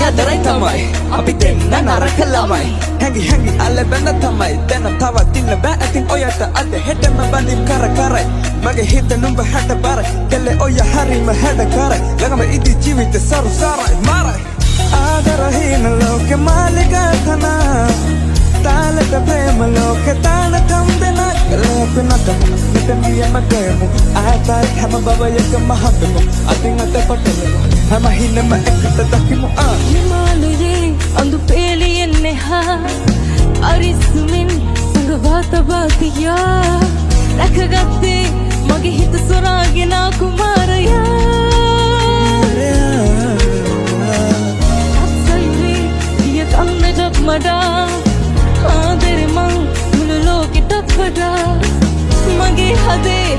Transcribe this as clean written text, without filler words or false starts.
ආදරයි තමයි අපි දෙන්න නරක ළමයි හැංගි හැංගි අල්ල බැඳ තමයි දැන තවත් ඉන්න බෑ ඇතින් ඔයට අද හෙටම බඳින් කර කරයි මගේ හිත නුඹ හැට බරයි කෙල්ලේ ඔය හරිම හැඩ කරයි ළඟම ඉදි ජීවිත සරු සරයි මරයි ආදරහීන ලෝක මාලිකා තනා තාලට ප්‍රේම ලෝක තාන කම් දෙනක් ලැපෙනට මෙතනිය මගයමු ආතල් හැම බවයක මහතමු අතින් අත පටලමු හැම හිනම එකට දකිමු හිමාලයේ අඳු පෙළියෙන්නේ හා අරිස්සුමින් සංගවා තබා තියා රැකගත්තේ මගේ හිත සොරාගෙන කුමාරයා අත්සයිරේ දිය කන්නට මඩා ආදරේ මං මුළු ලෝකෙටත් වඩා මගේ හදේ